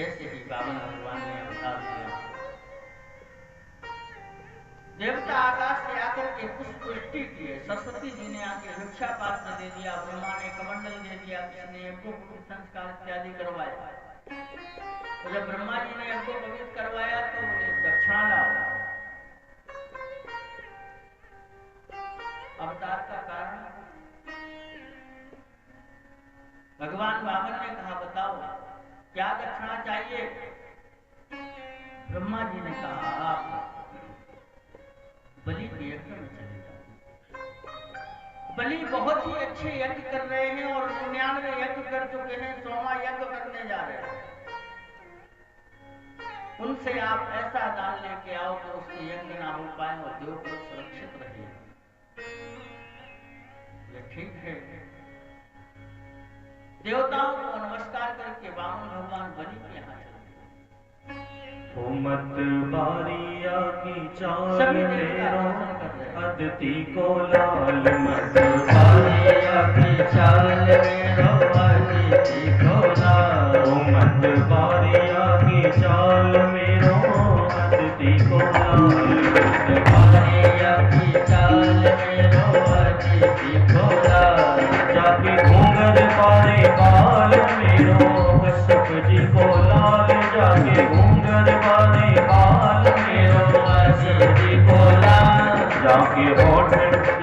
जैसे ही बाबा भगवान ने अवतार लिया, देवता आकाश से आकर के पुष्प वृष्टि किए। सरस्वती जी ने आके भिक्षा पात्र दे दिया, ब्रह्मा ने कमंडल दे दिया, किसी ने यज्ञोपवीत संस्कार इत्यादि करवाया। तो जब ब्रह्मा जी ने यज्ञोपवीत करवाया तो उन्हें दक्षिणा लाओ। अवतार का कारण भगवान वामन ने कहा, बताओ क्या दक्षिणा चाहिए? ब्रह्मा जी ने कहा, आप बलि के यज्ञ में चले जाओ। बलि बहुत ही अच्छे यज्ञ कर रहे हैं और 99 यज्ञ कर चुके हैं, 100वां यज्ञ करने जा रहे हैं। उनसे आप ऐसा दान लेके आओ कि उसके यज्ञ ना हो पाए और देवपुर सुरक्षित रहे। ये ठीक है। देवताओं को नमस्कार करके वामन भगवान बलि के यहाँ चले। मत बारिया की चाल मेरो अदिति को लाल, मत बारिया की चाल मेरो अदिति को लाल, मत बारिया की चाल मेरो अदिति को लाल, मत बारिया की चाल मेरो अदिति को लाल, जाके घूंघर पारे बाल मेरो कश्यप जी को लाल, जाके घूंघर पारे बाल मेरो अदिति जी को लाल, जाके होठ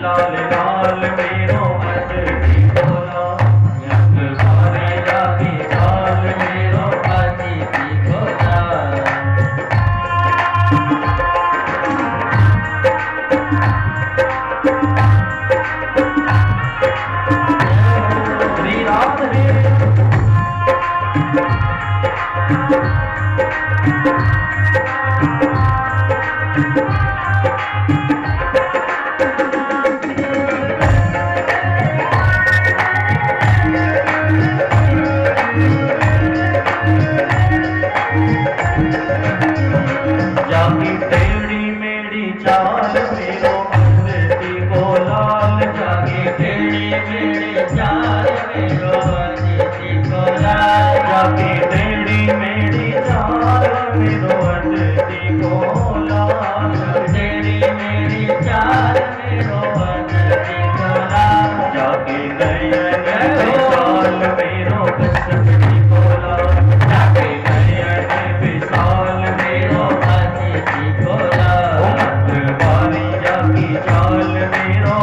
लाल लाल मेरो अदिति को लाल, यज्ञ पारे जाके चाल मेरो अदिति को लाल। श्री राधे जाकी टेढ़ी मेढ़ी चाल मेरो अदिति को लाल, जाकी टेढ़ी मेढ़ी चाल मेरो अदिति को लाल, जाकी टेढ़ी मेढ़ी चाल मेरो अदिति को लाल, टेढ़ी मेढ़ी चाल मेरो अदिति को लाल, जाकी नयन विशाल मेरो कश्यप जी को लाल, जाकी नयन विशाल मेरो अदिति को लाल, मत बारिया की चाल मेरो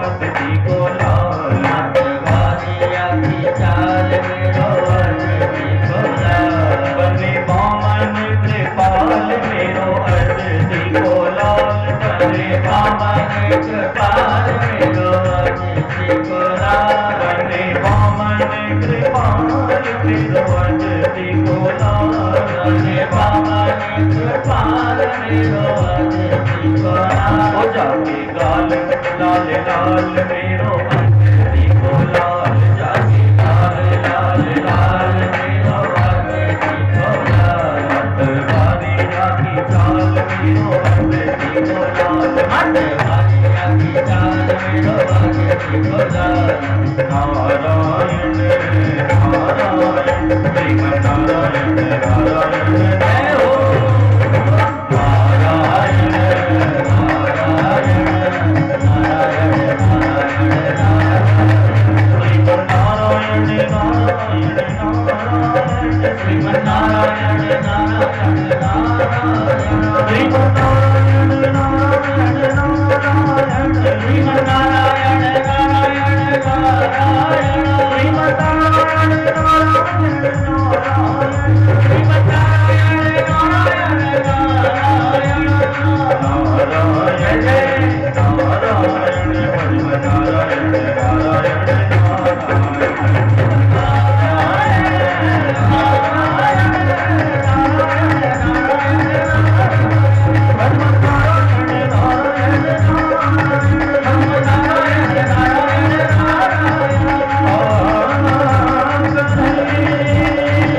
अदिति को लाल, मत बारिया की चाल मेरो अदिति को लाल, बने वामन कृपाल मेरो अदिति को लाल, बने वामन कृपाल मेरो अदिति को लाल, बने वामन कृपाल मेरो अदिति को लाल, बने वामन कृपाल मेरो अदिति को लाल, हो जाके गाल लाल लाल मेरो अदिति को लाल, जाके गाल लाल लाल मेरो अदिति को लाल, मत बारिया की चाल मेरो अदिति को लाल, मत बारिया की चाल मेरो अदिति को लाल। नारायण नारायण श्रीमन्नारायण नारायण जय हो, नारायण नारायण नारायण नारायण नारायण श्रीमन्नारायण नारायण श्रीमन्नारायण नारायण नारायण श्रीमन्नारायण नारायण नारायण श्रीमन्नारायण नारायण नारायण श्रीमन्नारायण नारायण नारायण श्रीमन्नारायण नारायण नारायण नारायण जय नारायण नारायण नारायण नारायण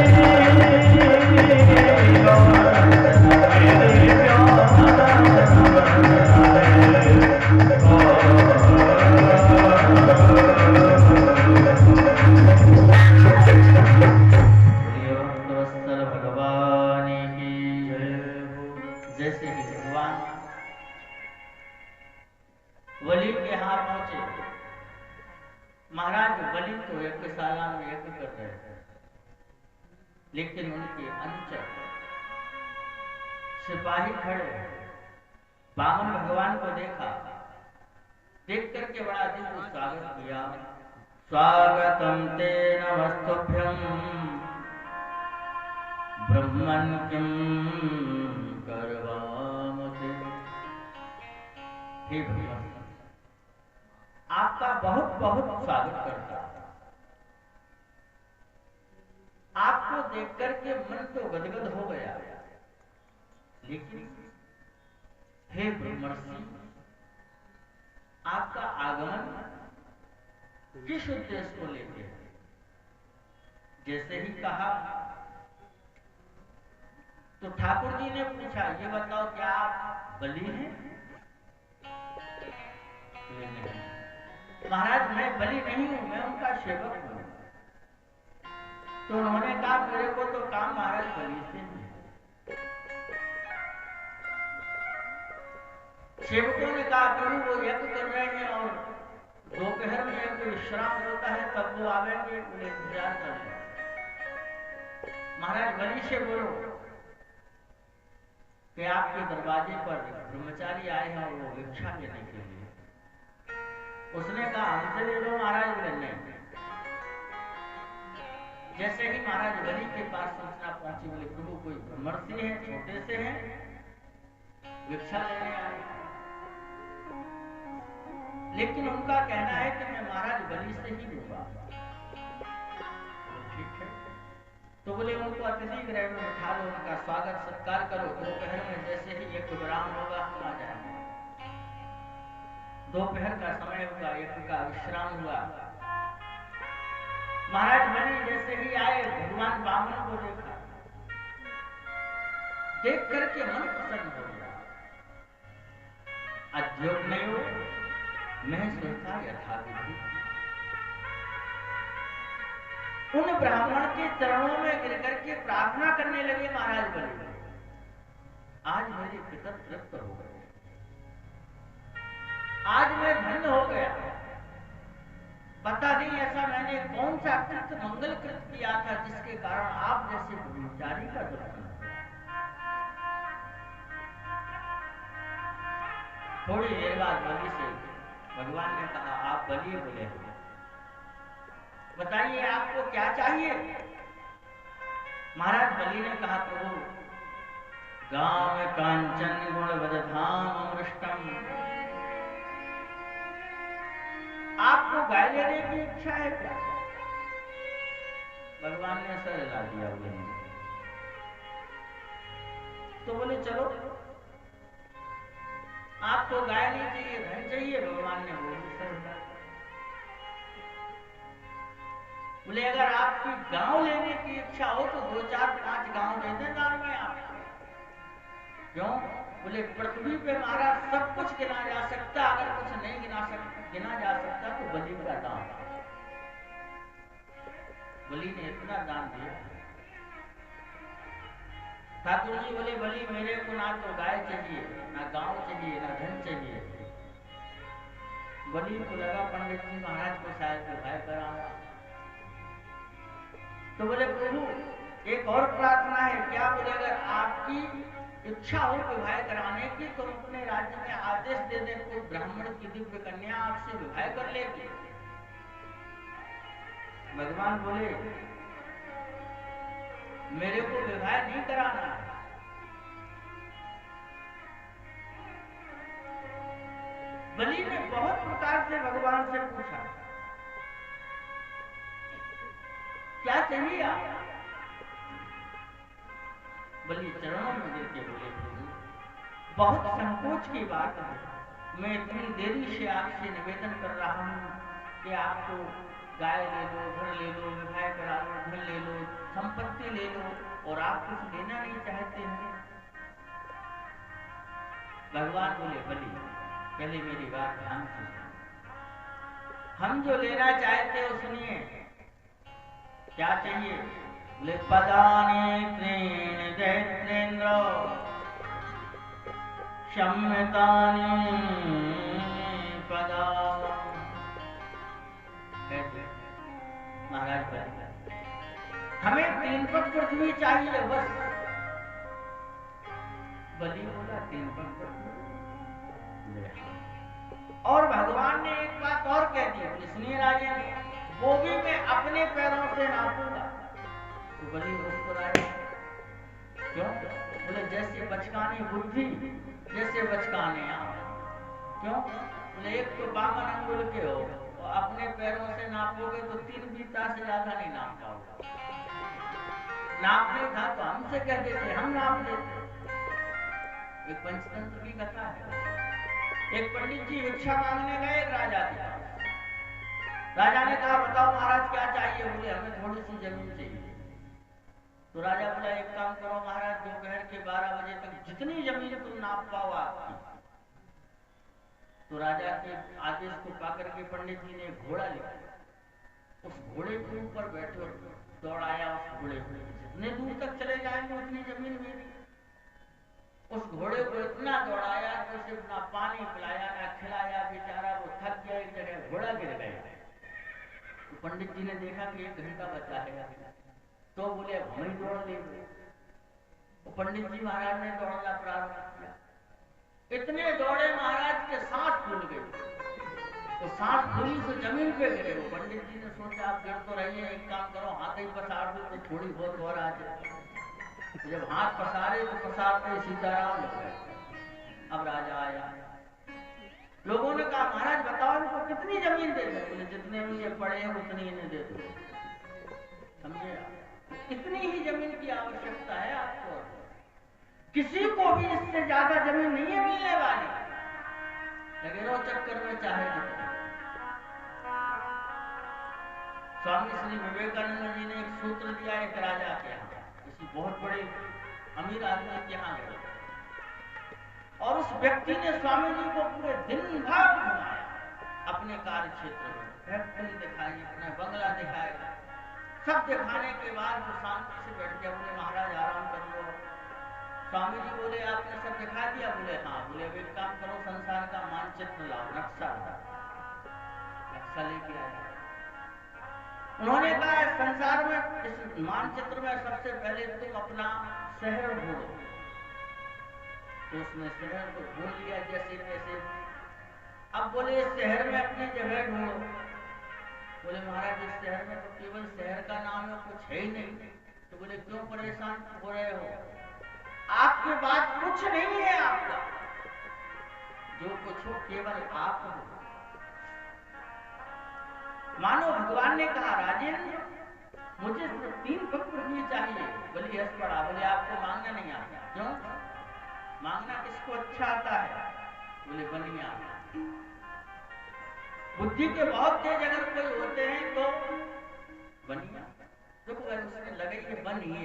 यज्ञशाला में यज्ञ कर रहे थे, लेकिन उनके अनुचर सिपाही खड़े वामन भगवान को देखा, देख करके बड़ा दिव्य स्वागत किया। स्वागतम ते नमस्तुभ्यं ब्रह्मन् किं करवामते। हे भगवान, आपका बहुत बहुत स्वागत करता है। आपको देख करके मन तो गदगद हो गया, लेकिन हे ब्रह्मर्षि, आपका आगमन किस उद्देश्य को लेके है? जैसे ही कहा तो ठाकुर जी ने पूछा, ये बताओ क्या आप बलि हैं? महाराज मैं बलि नहीं हूं, मैं उनका सेवक हूं। तो उन्होंने कहा मेरे को तो काम महाराज बलि से है। सेवकों ने कहा प्रभु वो यज्ञ कर रहे हैं और दोपहर में कोई विश्राम होता है, तब वो आवेंगे, उन्हें इंतजार कर लें। महाराज बलि से बोलो कि आपके दरवाजे पर ब्रह्मचारी आए हैं और वो भिक्षा लेने के लिए। उसने कहा हमसे ले लो महाराज, बोले नहीं। जैसे ही महाराज बलि के पास सूचना पहुंची, बोले प्रभु कोई ब्रह्मर्षि है, छोटे से हैं, भिक्षा लेने आए, लेकिन उनका कहना है कि मैं महाराज बलि से ही लूंगा। ठीक है, तो बोले उनको अतिथि गृह में बिठा लो, उनका स्वागत सत्कार करो। दोपहर में जैसे ही यज्ञ विराम होगा हम आ जाएंगे। दोपहर का समय हुआ, यज्ञ का विश्राम हुआ। महाराज बलि जैसे ही आए, भगवान वामन को देखा, देख करके मन प्रसन्न हो गया। अद्योग नहीं हो, मैं सोचता यथाविधि उन ब्राह्मण के चरणों में गिर करके प्रार्थना करने लगे। महाराज बलि, आज मेरे पितर तृप्त हो गए, आज मैं धन्य हो गया। पता नहीं ऐसा मैंने कौन सा कृत मंगल कृत किया था जिसके कारण आप जैसे ब्रह्मचारी का दर्शन हुआ। थोड़ी देर बाद बलि से भगवान ने कहा आप बलि बोले, बताइए आपको क्या चाहिए? महाराज बलि ने कहा प्रभु गांव कांचन गुण वदधाम अमृष्टम, आपको गाय लेने की इच्छा है क्या? भगवान ने सर हिला दिया उन्हें। तो बोले चलो, आपको गाय नहीं चाहिए, धन चाहिए। भगवान ने बोले सर हिला। बोले अगर आपकी गांव लेने की इच्छा हो तो 2, 4, 5 गांव दे दें दान में आप। क्यों? बोले पृथ्वी पे महाराज सब कुछ गिना जा सकता, अगर कुछ नहीं गिना जा सकता तो बलि का दान। बलि ने इतना दान दिया। ठाकुर जी बोले बलि मेरे को ना तो गाय चाहिए, ना गांव चाहिए, ना धन चाहिए। बलि को लगा पंडित जी महाराज को शायद विवाह कराऊंगा। तो बोले प्रभु एक और प्रार्थना है क्या? बोले अगर आपकी इच्छा हो विवाह कराने की तो अपने राज्य में आदेश दे दें, कोई ब्राह्मण की दिव्य कन्या आपसे विवाह कर लेगी। भगवान बोले मेरे को विवाह नहीं कराना। बलि ने बहुत प्रकार से भगवान से पूछा क्या चाहिए आप? बलि चरणों में गिर के बोले बहुत संकोच की बात है, मैं इतनी देरी से आपसे निवेदन कर रहा हूं कि आपको गाय ले लो, घर ले लो, विवाह करा लो, धन ले लो, संपत्ति ले लो, और आप कुछ लेना नहीं चाहते हैं। भगवान बोले बलि पहले मेरी बात ध्यान से सुनो, हम जो लेना चाहते हो सुनिए। क्या चाहिए? बोले पदानि त्रीणि दैत्रेन्द्र क्षम्यतानि पदा। महाराज बलि, हमें 3 पग पृथ्वी चाहिए बस। बलि बोला 3 पग पृथ्वी। और भगवान ने एक बात और कह दी, इसलिए राजा ने, वो भी मैं अपने पैरों से नापूंगा। तो बलि मुस्कुराया, क्यों? बोले जैसे बचकाने बुद्धि, जैसे बचकाने आप। क्यों? बोले एक तो 52 अंगुल के हो, और अपने पैरों से नापोगे तो 3 बीता से ज्यादा नहीं नाप पाओगे। नापने था तो हमसे कह देते, हम नाप देते। एक पंचतंत्र की कथा है। एक पंडित जी भिक्षा मांगने गए एक राजा के पास। राजा ने कहा बताओ महाराज क्या चाहिए? बोले हमें थोड़ी सी जमीन चाहिए। तो राजा बोला एक काम करो महाराज, दोपहर के 12 बजे तक जितनी जमीन तुम नाप पाओ आपकी। तो राजा के आदेश को पाकर के पंडित जी ने घोड़ा लिया, उस घोड़े के ऊपर बैठे दौड़ाया उस घोड़े को, जितने दूर तक चले जाएंगे उतनी जमीन मेरी। उस घोड़े को इतना दौड़ाया कि उसे ना पानी पिलाया ना खिलाया, बेचारा वो थक गया, एक जगह घोड़ा गिर गया। तो पंडित जी ने देखा कि 1 घंटा बचा है, तो बोले हम ही दौड़ लेंगे। तो पंडित जी महाराज ने दौड़ना प्रारंभ किया। इतने दौड़े महाराज के सांस फूल गए, तो सांस फूली से जमीन पे गिरे। वो पंडित जी ने सोचा आप गिर तो रही है, एक काम करो हाथ ही पसार दो तो थोड़ी बहुत और आ जाए। जब हाथ पसारे तो पसारते सीताराम हो गए। अब राजा आया, लोगों ने कहा महाराज बताओ इनको कितनी जमीन दे दो? बोले जितने में ये पड़े हैं उतनी इन्हें दे दो। समझे? इतनी ही जमीन की आवश्यकता है आपको, किसी को भी इससे ज्यादा जमीन नहीं है मिलने वाली। लगे रहो चक्कर में चाहे जितने। स्वामी श्री विवेकानंद जी ने एक सूत्र दिया एक राजा के यहाँ, किसी बहुत बड़े अमीर आदमी के यहाँ गए, और उस व्यक्ति ने स्वामी जी को पूरे दिन भर घुमाया अपने कार्य क्षेत्र में। फैक्ट्री दिखाई, अपना बंगला दिखाया, सब दिखाने के बाद वो शांति से बैठ गया। बोले महाराज आराम कर लो। स्वामी जी बोले आपने सब दिखा दिया? बोले हाँ। बोले अब एक काम करो, संसार का मानचित्र लाओ, नक्शा लेके आए। उन्होंने कहा संसार में इस मानचित्र में सबसे पहले तुम अपना शहर ढूंढो। तो उसने शहर को ढूंढ लिया जैसे तैसे। अब बोले इस शहर में अपनी जगह ढूंढो। बोले महाराज इस शहर में तो केवल शहर का नाम है, कुछ है ही नहीं। तो बोले क्यों परेशान हो रहे हो? आपके पास कुछ नहीं है, आपका जो कुछ हो केवल आप हो। मानो भगवान ने कहा राजेंद्र मुझे 3 पग पृथ्वी चाहिए। बोले हंस पड़ा, बोले आपको मांगना नहीं आता। क्यों? मांगना किसको अच्छा आता है? बोले बनिया। बुद्धि के बहुत तेज अगर कोई होते हैं तो बनिया। देखो अगर उसमें लगे कि बनिए,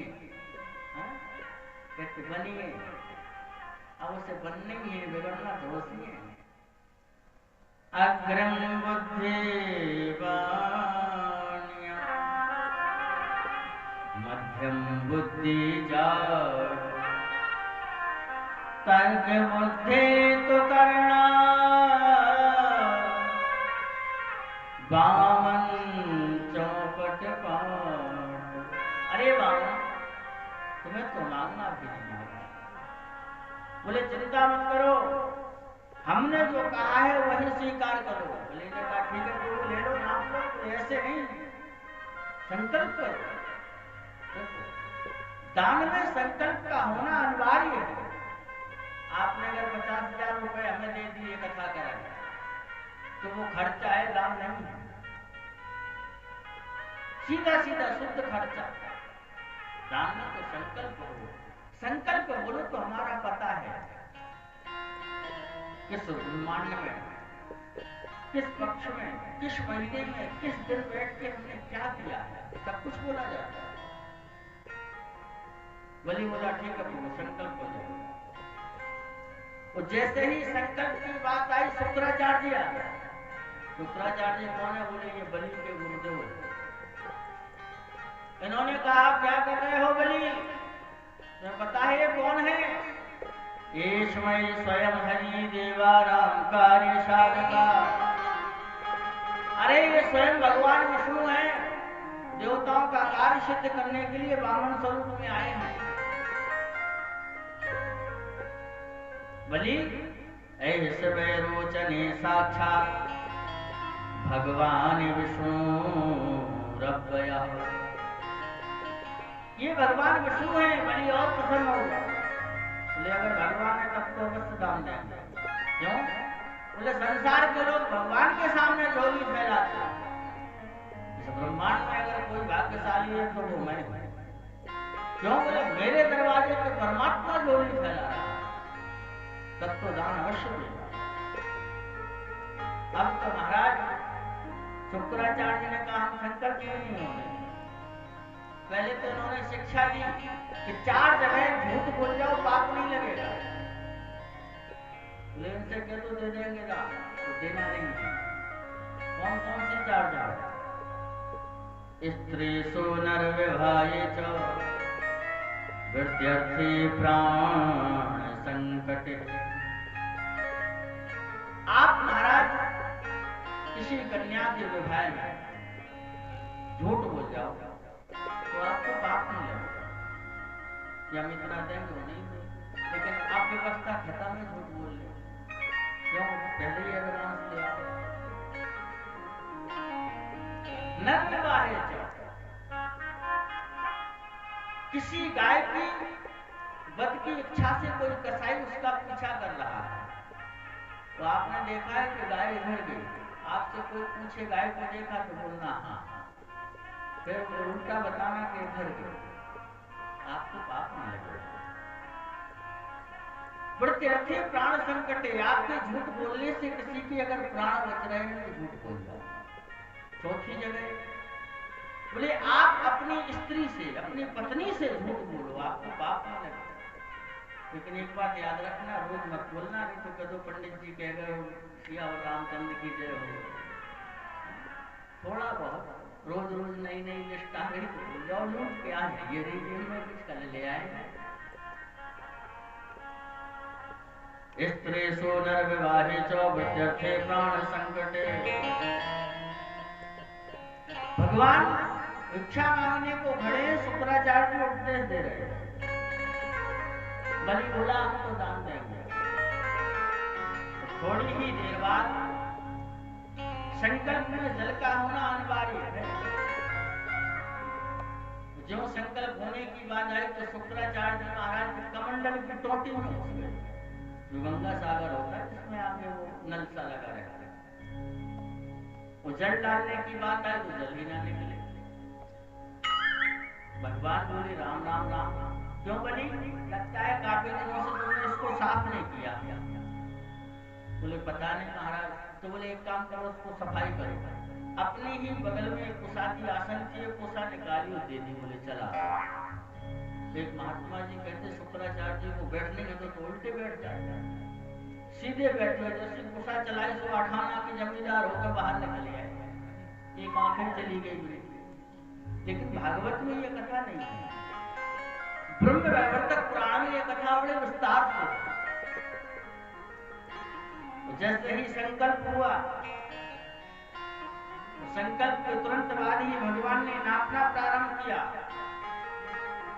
कहते बनिए, अब उसे बनने ही है, बिगड़ना दोष ही है। अग्रम बुद्धि वाण्या मध्यम बुद्धि जाट, तर्क बुद्धि तो करना वामन चौपट पाठ। अरे वामन तुम्हें तो मांगना भी नहीं आता। बोले चिंता मत करो, हमने जो कहा है वही स्वीकार करो। बोले ने कहा ठीक है तो ले लो, नाम लो। तो ऐसे नहीं, संकल्प करो। दान में संकल्प का होना अनिवार्य है। आपने अगर 50,000 रुपए हमें दे दिए कथा कराने, तो वो खर्चा है, दान नहीं है। सीधा सीधा शुद्ध खर्चा। दान में तो संकल्प हो। संकल्प बोलो तो हमारा पता है किस ब्रह्मांड में, किस पक्ष में, किस महीने में, किस दिन बैठ के हमने क्या किया है, सब कुछ बोला जाता है। बलि बोला ठीक है प्रभु संकल्प हो जाए। तो जैसे ही संकल्प की बात आई शुक्राचार्य आ गया। शुक्राचार्य कौन है? बोले ये बलि के गुरुदेव है। इन्होंने कहा क्या कर रहे हो बलि? तुम्हें पता है ये कौन है? ईश्वरी स्वयं हरि देवा राम कार्य साधका। अरे ये स्वयं भगवान विष्णु है, देवताओं का कार्य सिद्ध करने के लिए ब्राह्मण स्वरूप में आए हैं। बलि ऐसे रोचने साक्षात भगवान विष्णु रब्बया। ये भगवान विष्णु है, बलि और प्रसन्न होगा। बोले अगर भगवान है तब तो अवश्य दान देंगे। क्यों? बोले संसार के लोग भगवान के सामने झोली फैलाते हैं। इस ब्रह्मांड में अगर कोई भाग्यशाली है तो वो मैं हूं। क्यों? बोले मेरे दरवाजे पर परमात्मा झोली फैला रहा है, तब तो दान अवश्य देगा। अब तो महाराज शुक्राचार्य ने कहा हम संकल्प क्यों नहीं होंगे। पहले तो उन्होंने शिक्षा दी कि 4 जगह झूठ बोल जाओ पाप नहीं लगेगा। लेकिन से कह तो दे देंगे दान, तो देना नहीं है। कौन कौन सी 4 जगह? स्त्री सोनर विवाहे च विद्यार्थी प्राण संकट। आप महाराज किसी कन्या के विवाह में झूठ बोल जाओ तो आपको पाप नहीं लगेगा कि हम इतना देंगे वो नहीं देंगे। लेकिन आप व्यवस्था खत्म है, झूठ बोल ले। क्यों? पहले ही एविडेंस ले आओ। न विवाहे किसी गाय की वध की इच्छा से कोई कसाई उसका पीछा कर रहा है, तो आपने देखा है कि गाय इधर गई, आपसे कोई पूछे गाय को देखा तो बोलना हाँ, फिर उल्टा बताना कि इधर गई, आपको पाप नहीं लगेगा। प्रत्यर्थे प्राण संकट है, आपके झूठ बोलने से किसी के अगर प्राण बच रहे हैं तो झूठ बोल जाओ। चौथी जगह बोले आप अपनी स्त्री से, अपनी पत्नी से झूठ बोलो, आपको पाप नहीं लगेगा। लेकिन एक बात याद रखना, रोज मत बोलना, नहीं तो कदो पंडित जी कह गए सिया और रामचंद्र की जय हो। थोड़ा बहुत रोज रोज नई नई लिस्ट आ गई तो बोल जाओ झूठ के आज ये रही जेल में कुछ कल ले आए। स्त्री सोनर विवाहे च विद्यार्थे प्राण संकटे। भगवान भिक्षा मांगने को खड़े, शुक्राचार्य को उपदेश दे रहे हैं। बलि बोला हम तो दान देंगे। थोड़ी ही देर बाद संकल्प में जल का होना अनिवार्य है। जो संकल्प होने की बात आई तो शुक्राचार्य महाराज के कमंडल की टोटी में घुस गए, जो गंगा सागर होता है जिसमें आगे वो नल सा लगा रहता है। वो जल डालने की बात आई तो जल ही ना निकले। भगवान बोले राम राम राम, क्यों बलि? लगता है काफी दिनों से तुमने इसको साफ नहीं किया। बोले पता नहीं महाराज। तो बोले एक काम करो, उसको सफाई करो। अपने ही बगल में एक कुशाती आसन थी, एक कुशा निकाली और दे दी। बोले चला। एक महात्मा जी कहते शुक्राचार्य जी को बैठने में तो उल्टे बैठ जाए, सीधे बैठे। जैसे कुशा चलाई सो अठाना के जमींदार होकर बाहर निकल आए। एक आंखें चली गई। लेकिन भागवत में यह कथा नहीं है। ब्रह्म वैवर्तक पुराण में यह कथा बड़े विस्तार से। जैसे ही संकल्प हुआ, संकल्प के तुरंत बाद ही भगवान ने नापना प्रारंभ किया।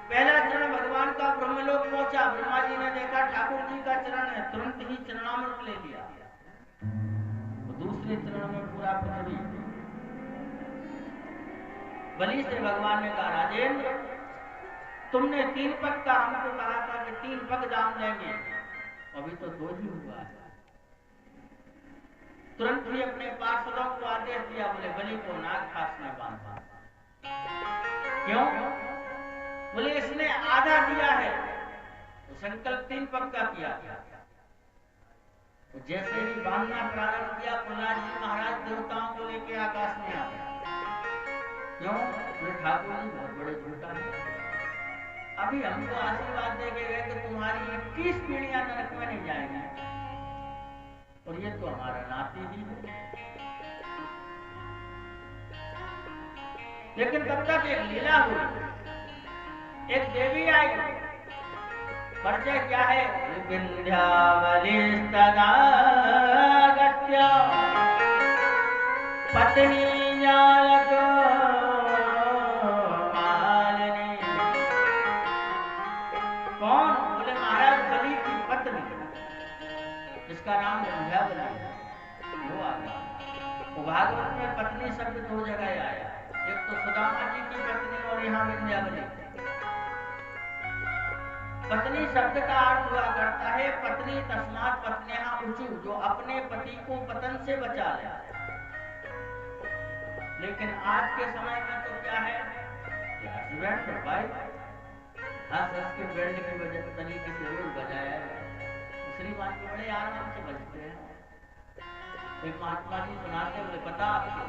पहला चरण भगवान का ब्रह्मलोक पहुंचा। ब्रह्मा जी ने देखा ठाकुर जी का चरण है, तुरंत ही चरणामृत ले लिया। दूसरे चरण में पूरा पृथ्वी। बलि से भगवान ने कहा राजेंद्र, तुमने 3 पग का हमको कहा था कि 3 पग दान देंगे, अभी तो 2 ही हुआ है। तुरंत ही अपने पार्षदों को आदेश दिया, बोले बलि को नाग फांस में बांधा। क्यों? बोले इसने आधा दिया है, तो संकल्प 3 पग का किया। तो जैसे ही बांधना प्रारंभ किया, प्रहलाद जी महाराज देवताओं को लेके आकाश में आ गए। क्यों? बोले ठाकुर जी बहुत बड़े झूठा है, अभी हमको आशीर्वाद दे के गए कि तुम्हारी 21 पीढ़ियां नरक में नहीं जाएंगी, और ये तो हमारा नाती ही है। लेकिन तब तक एक लीला हुई। एक देवी आई, परिचय क्या है? पत्नी जालक कौन? बोले महाराज बलि की पत्नी, जिसका नाम विंध्यावली है, वो आ गया। तो भागवत में पत्नी शब्द दो जगह आया, एक तो सुदामा जी की पत्नी और यहाँ विंध्यावली। पत्नी शब्द का अर्थ हुआ करता है पत्नी तस्मात् पत्न्याः ऊचु, जो अपने पति को पतन से बचा ले। लेकिन आज के समय में तो क्या है, हस्बैंड वाइफ हंस के बेल्ट की वजह तरीके से रोज बजाया है। श्रीमान को बड़े आराम से बजते हैं। एक महात्मा जी सुनाते हुए, पता आपको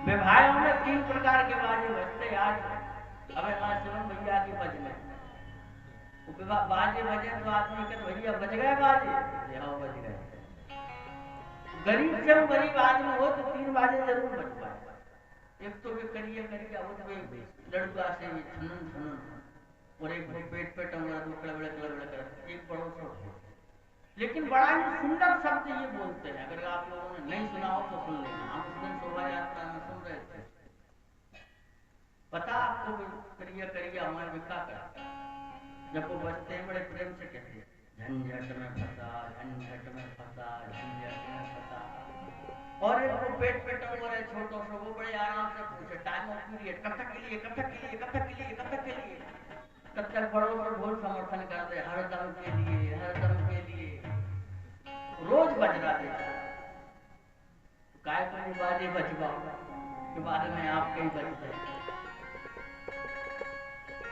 विवाहों में 3 प्रकार के बाजे बजते। आज अब हमारे शिवम भैया की बज में बाजे बजे तो आदमी कहते भैया बज गए बाजे, हाँ बज गए। गरीब से वो गरीब आदमी हो तो 3 बाजे जरूर बजवाए। एक तो वे करिए लड़का से छनन छनन, और एक पेट पे टंगा दो कड़बड़े कर, एक पड़ोस हो। लेकिन बड़ा ही सुंदर शब्द ये बोलते हैं, अगर आप लोगों ने नहीं सुना हो तो सुन लेना। हम उस दिन शोभा यात्रा में सुन रहे थे, पता आपको करिया करिया हमारे विका करता, जब वो बचते हैं बड़े प्रेम से कहते हैं, झंझट में फंसा, झंझट में फंसा, झंझट में फंसा। और एक वो पेट पे टंगो रहे छोटो सो, वो बड़े आराम से पूछे टाइम ऑफ पीरियड, कब तक के लिए, कब तक के लिए, कब तक के लिए, कब तक के लिए। तब तक बड़ों पर बहुत समर्थन करते, हर दम के लिए, हर दम के लिए। रोज बज रहा है, काय को बाजे बजवाओ के बारे में आप कई बजते।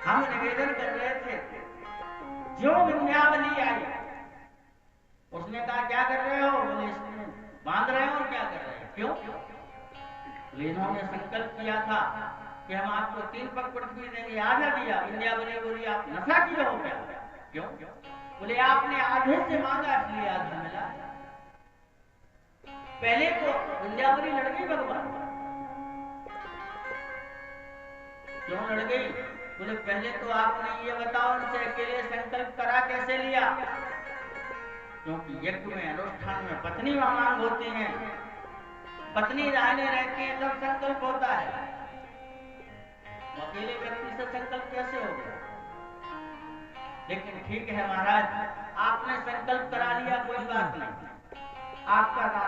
हम निवेदन कर रहे थे, जो विंध्यावली आई उसने कहा क्या कर रहे हो? बोले इसमें बांध रहे हो। और क्या कर रहे हो? क्यों? इन्होंने संकल्प किया था कि हम आपको 3 पग पृथ्वी देंगे, आधा दिया। विंध्यावली बोली आप नशा किए हो क्या? क्यों? बोले आपने आधे से मांगा इसलिए आधा मिला। पहले तो विंध्यावली लड़ गई भगवान। क्यों लड़ गई? बोले पहले तो आपने ये बताओ उनसे अकेले संकल्प करा कैसे लिया? क्योंकि यज्ञ में अनुष्ठान में पत्नी मांग होती है, पत्नी रहने रहती है तब संकल्प होता है। अकेले व्यक्ति से संकल्प कैसे होगा? लेकिन ठीक है महाराज, आपने संकल्प करा लिया, कोई बात नहीं, आपका नाम